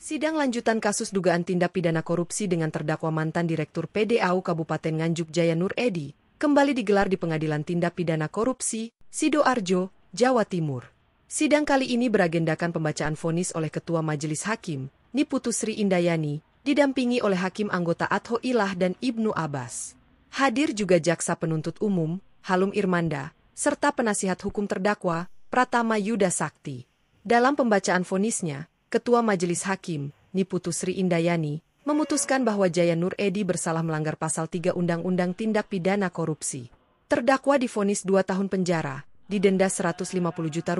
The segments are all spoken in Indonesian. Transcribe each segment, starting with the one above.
Sidang lanjutan kasus dugaan tindak pidana korupsi dengan terdakwa mantan Direktur PDAU Kabupaten Nganjuk Jaya Nur Edi kembali digelar di Pengadilan Tindak Pidana Korupsi, Sidoarjo, Jawa Timur. Sidang kali ini beragendakan pembacaan vonis oleh Ketua Majelis Hakim, Niputu Sri Indayani, didampingi oleh Hakim Anggota Atho Ilah dan Ibnu Abbas. Hadir juga Jaksa Penuntut Umum, Halum Irmanda, serta penasihat hukum terdakwa, Pratama Yuda Sakti. Dalam pembacaan vonisnya, Ketua Majelis Hakim, Niputu Sri Indayani, memutuskan bahwa Jaya Nur Edi bersalah melanggar pasal 3 Undang-Undang Tindak Pidana Korupsi. Terdakwa divonis 2 tahun penjara, didenda Rp150 juta,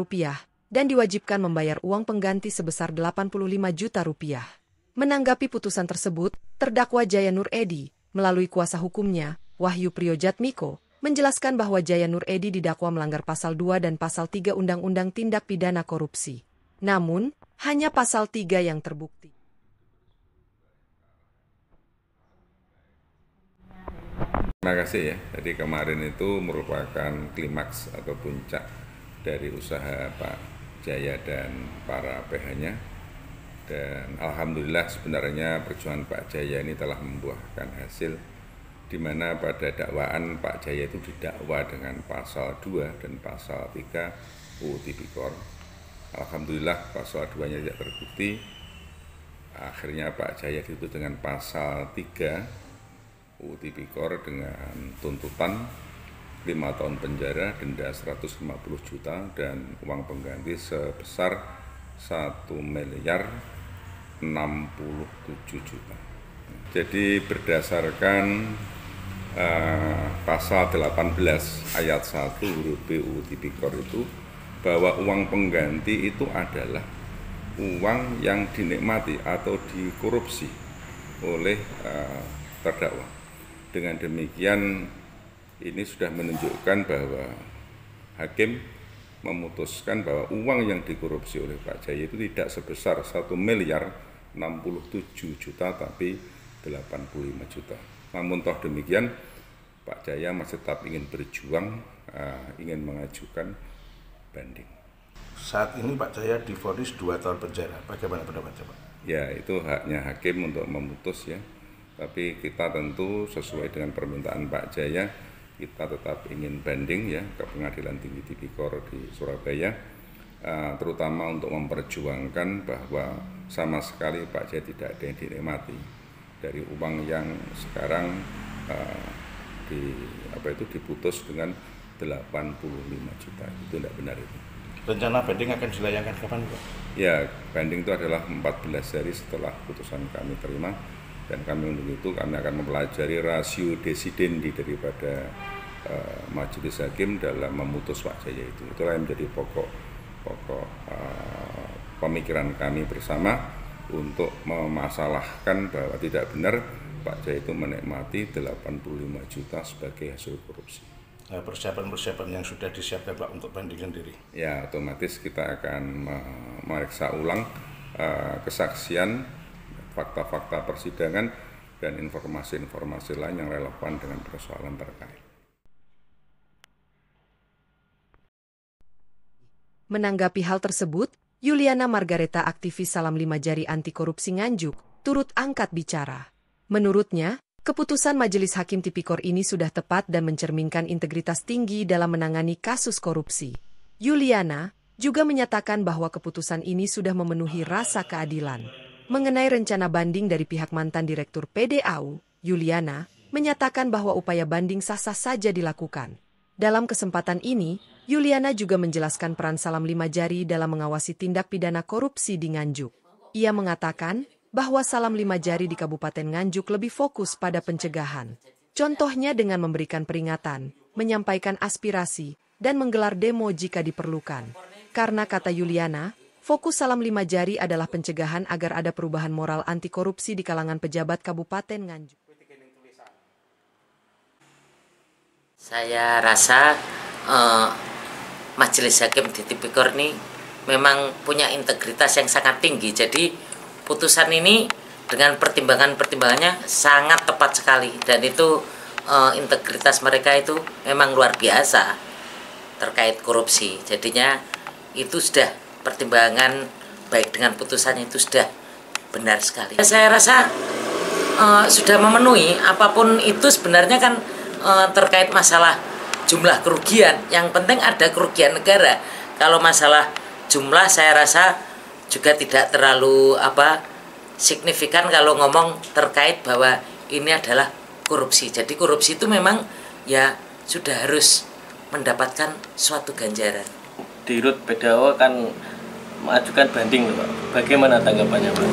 dan diwajibkan membayar uang pengganti sebesar Rp85 juta. Menanggapi putusan tersebut, terdakwa Jaya Nur Edi, melalui kuasa hukumnya, Wahyu Priyojatmiko, menjelaskan bahwa Jaya Nur Edi didakwa melanggar pasal 2 dan pasal 3 Undang-Undang Tindak Pidana Korupsi. Namun, hanya pasal 3 yang terbukti. Terima kasih ya. Jadi kemarin itu merupakan klimaks atau puncak dari usaha Pak Jaya dan para PH-nya. Dan alhamdulillah sebenarnya perjuangan Pak Jaya ini telah membuahkan hasil, di mana pada dakwaan Pak Jaya itu didakwa dengan pasal 2 dan pasal 3 UU Tipikor. Alhamdulillah pasal 2-nya tidak terbukti. Akhirnya Pak Jaya dituntut dengan pasal 3 UU Tipikor dengan tuntutan 5 tahun penjara, denda 150 juta, dan uang pengganti sebesar 1 miliar 67 juta. Jadi berdasarkan pasal 18 ayat 1 huruf B UU Tipikor itu, bahwa uang pengganti itu adalah uang yang dinikmati atau dikorupsi oleh terdakwa. Dengan demikian, ini sudah menunjukkan bahwa hakim memutuskan bahwa uang yang dikorupsi oleh Pak Jaya itu tidak sebesar 1 miliar 67 juta, tapi 85 juta. Namun toh demikian, Pak Jaya masih tetap ingin berjuang, ingin mengajukan banding. Saat ini Pak Jaya divonis 2 tahun penjara. Bagaimana pendapatnya Pak? Ya, itu haknya hakim untuk memutus ya. Tapi kita tentu sesuai dengan permintaan Pak Jaya, kita tetap ingin banding ya ke Pengadilan Tinggi Tipikor di Surabaya, terutama untuk memperjuangkan bahwa sama sekali Pak Jaya tidak ada yang dinikmati dari uang yang sekarang diputus dengan 85 juta. Itu tidak benar itu. Rencana banding akan dilayangkan kapan Pak? Ya, banding itu adalah 14 hari setelah putusan kami terima, dan kami untuk itu kami akan mempelajari rasio desidendi daripada majelis hakim dalam memutus Pak Jaya itu. Itulah yang menjadi pokok pemikiran kami bersama untuk memasalahkan bahwa tidak benar Pak Jaya itu menikmati 85 juta sebagai hasil korupsi. Persiapan-persiapan yang sudah disiapkan Pak untuk banding sendiri? Ya, otomatis kita akan memeriksa ulang kesaksian, fakta-fakta persidangan, dan informasi-informasi lain yang relevan dengan persoalan terkait. Menanggapi hal tersebut, Yuliana Margareta, aktivis Salam 5 Jari Anti Korupsi Nganjuk, turut angkat bicara. Menurutnya, keputusan Majelis Hakim Tipikor ini sudah tepat dan mencerminkan integritas tinggi dalam menangani kasus korupsi. Yuliana juga menyatakan bahwa keputusan ini sudah memenuhi rasa keadilan. Mengenai rencana banding dari pihak mantan Direktur PDAU, Yuliana menyatakan bahwa upaya banding sah-sah saja dilakukan. Dalam kesempatan ini, Yuliana juga menjelaskan peran Salam 5 Jari dalam mengawasi tindak pidana korupsi di Nganjuk. Ia mengatakan bahwa Salam 5 Jari di Kabupaten Nganjuk lebih fokus pada pencegahan. Contohnya dengan memberikan peringatan, menyampaikan aspirasi, dan menggelar demo jika diperlukan. Karena kata Yuliana, fokus Salam 5 Jari adalah pencegahan agar ada perubahan moral anti korupsi di kalangan pejabat Kabupaten Nganjuk. Saya rasa Majelis Hakim di Tipikor ini memang punya integritas yang sangat tinggi. Jadi putusan ini dengan pertimbangannya sangat tepat sekali, dan itu integritas mereka itu memang luar biasa terkait korupsi. Jadinya itu sudah pertimbangan baik dengan putusannya itu sudah benar sekali. Saya rasa sudah memenuhi apapun itu sebenarnya kan terkait masalah jumlah kerugian. Yang penting ada kerugian negara. Kalau masalah jumlah saya rasa juga tidak terlalu signifikan kalau ngomong terkait bahwa ini adalah korupsi. Jadi korupsi itu memang ya sudah harus mendapatkan suatu ganjaran. Di Rut PDAU kan mengajukan banding Pak. Bagaimana tanggapannya Pak?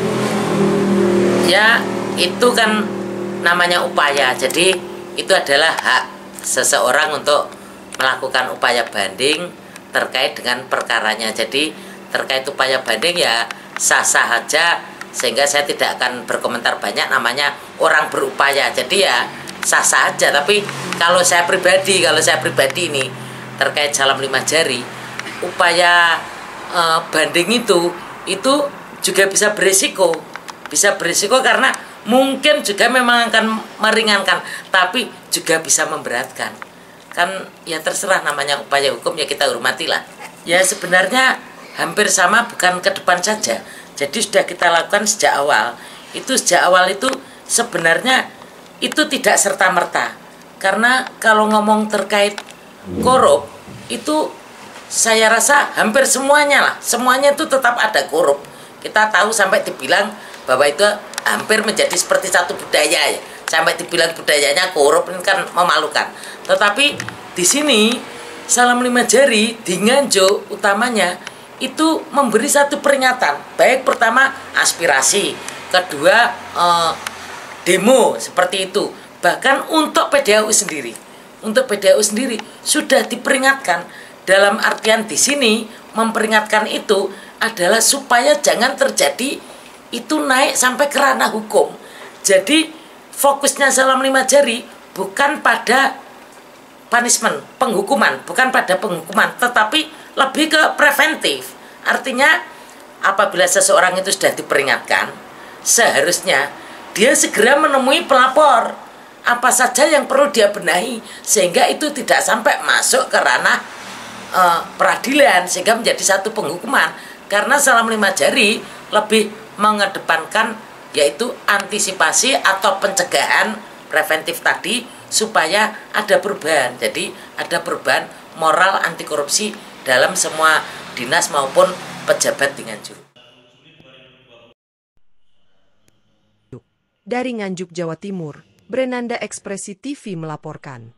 Ya itu kan namanya upaya. Jadi itu adalah hak seseorang untuk melakukan upaya banding terkait dengan perkaranya. Jadi terkait upaya banding ya sah-sah saja, sehingga saya tidak akan berkomentar banyak, namanya orang berupaya. Jadi ya sah-sah aja. Tapi kalau saya pribadi ini terkait salam 5 jari, upaya banding itu juga bisa berisiko karena mungkin juga memang akan meringankan, tapi juga bisa memberatkan. Kan ya terserah, namanya upaya hukum ya kita hormatilah. Ya sebenarnya hampir sama, bukan ke depan saja. Jadi sudah kita lakukan sejak awal. Sejak awal itu sebenarnya itu tidak serta-merta. Karena kalau ngomong terkait korup, itu saya rasa hampir semuanya itu tetap ada korup. Kita tahu sampai dibilang bahwa itu hampir menjadi seperti satu budaya ya. Sampai dibilang budayanya korup, ini kan memalukan. Tetapi di sini salam 5 jari di Nganjuk utamanya itu memberi satu peringatan. Baik pertama aspirasi, kedua demo seperti itu. Bahkan untuk PDAU sendiri sudah diperingatkan. Dalam artian di sini memperingatkan itu adalah supaya jangan terjadi itu naik sampai ke ranah hukum. Jadi fokusnya salam 5 jari bukan pada punishment, penghukuman, tetapi lebih ke preventif. Artinya apabila seseorang itu sudah diperingatkan, seharusnya dia segera menemui pelapor. Apa saja yang perlu dia benahi sehingga itu tidak sampai masuk ke ranah peradilan sehingga menjadi satu penghukuman. Karena salam 5 jari lebih mengedepankan yaitu antisipasi atau pencegahan preventif tadi supaya ada perubahan. Jadi ada perubahan moral anti korupsi dalam semua dinas maupun pejabat di Nganjuk. Dari Nganjuk, Jawa Timur, Brenanda Ekspresi TV melaporkan.